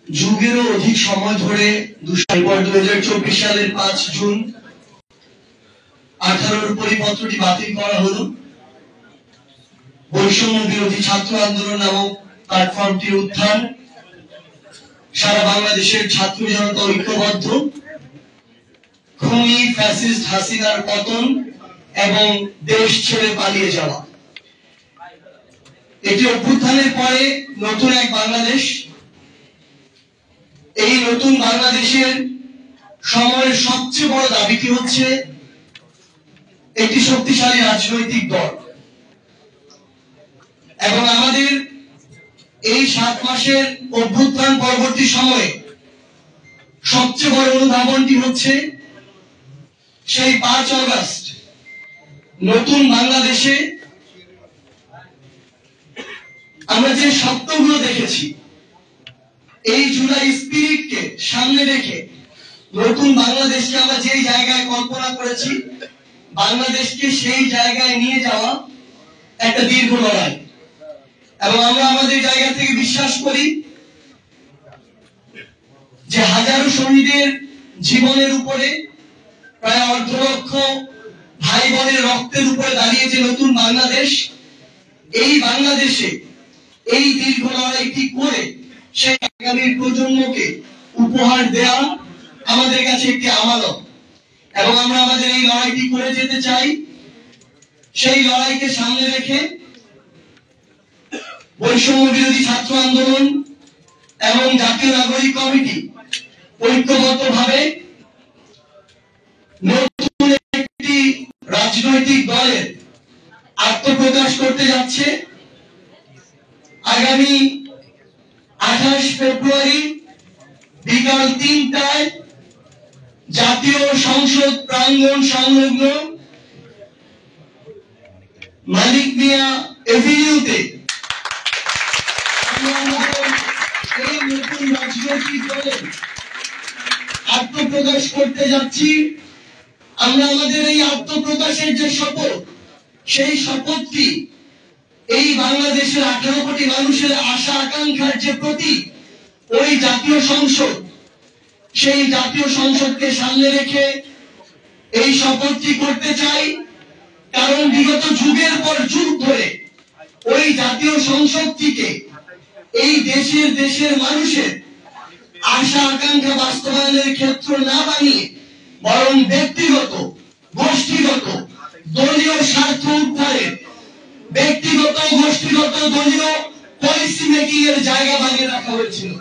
যুগেরও অধিক সময় ধরে 2024 সালের 5 জুন 18 পরিপত্রটি বাতিল করা হলো। বৈষম্য বিরোধী ছাত্র আন্দোলন নামক প্ল্যাটফর্মটির উত্থান, সারা বাংলাদেশের ছাত্র জনতা ঐক্যবদ্ধ, খুনি ফ্যাসিস্ট হাসিনার পতন এবং দেশ ছেড়ে পালিয়ে যাওয়া। এটি অভ্যুত্থানের পরে নতুন এক বাংলাদেশ। এই নতুন বাংলাদেশের সময়ের সবচেয়ে বড় দাবিটি হচ্ছে একটি শক্তিশালী রাজনৈতিক দল। এবং আমাদের এই 7 মাসের অভ্যুত্থান পরবর্তী সময়ে সবচেয়ে বড় অনুধাবনটি হচ্ছে সেই 5 আগস্ট নতুন বাংলাদেশে আমরা যে স্বপ্নগুলো দেখেছি, এই জুলাই স্পিরিটকে সামনে রেখে নতুন বাংলাদেশকে আমরা যেই জায়গায় কল্পনা করেছি, বাংলাদেশকে সেই জায়গায় নিয়ে যাওয়া একটা দীর্ঘ লড়াই। এবং আমরা আমাদের জায়গা থেকে বিশ্বাস করি যে হাজারো শহীদের জীবনের উপরে, প্রায় 1.5 লক্ষ ভাই বোনের রক্তের উপরে দাঁড়িয়ে যে নতুন বাংলাদেশ, এই বাংলাদেশে এই দীর্ঘ লড়াইটি করে সেই আগামী প্রজন্মকে উপহার দেওয়া আমাদের কাছে একটি আমানত। এবং আমরা আমাদের এই লড়াইটি করে যেতে চাই। সেই লড়াইকে সামনে রেখে বৈষম্য বিরোধী ছাত্র আন্দোলন এবং জাতীয় নাগরিক কমিটি ঐক্যবদ্ধভাবে নতুন একটি রাজনৈতিক দলের আত্মপ্রকাশ করতে যাচ্ছে। আগামী 28 ফেব্রুয়ারি বিকাল 3টায় জাতীয় সংসদ প্রাঙ্গণ সংলগ্ন মানিক মিয়া এভিনিউতে এই নতুন রাজনৈতিক দলের আত্মপ্রকাশ করতে যাচ্ছি। আমরা আমাদের এই আত্মপ্রকাশের যে শপথ, সেই শপথটি এই বাংলাদেশের 18 কোটি মানুষের আশা আকাঙ্ক্ষার যে প্রতীক, ওই জাতীয় সংসদ, সেই জাতীয় সংসদকে সামনে রেখে এই শপথটি করতে চাই। কারণ বিগত যুগের পর যুগ ধরে ওই জাতীয় সংসদটিকে এই দেশের মানুষের আশা আকাঙ্ক্ষা বাস্তবায়নের ক্ষেত্র না বানিয়ে বরং ব্যক্তিগত, গোষ্ঠীগত, দলীয় স্বার্থ উদ্ধারের, ব্যক্তিগত, গোষ্ঠীগত, দলীয় পলিসি মেকিং এর জায়গা বানিয়ে রাখা হয়েছিল।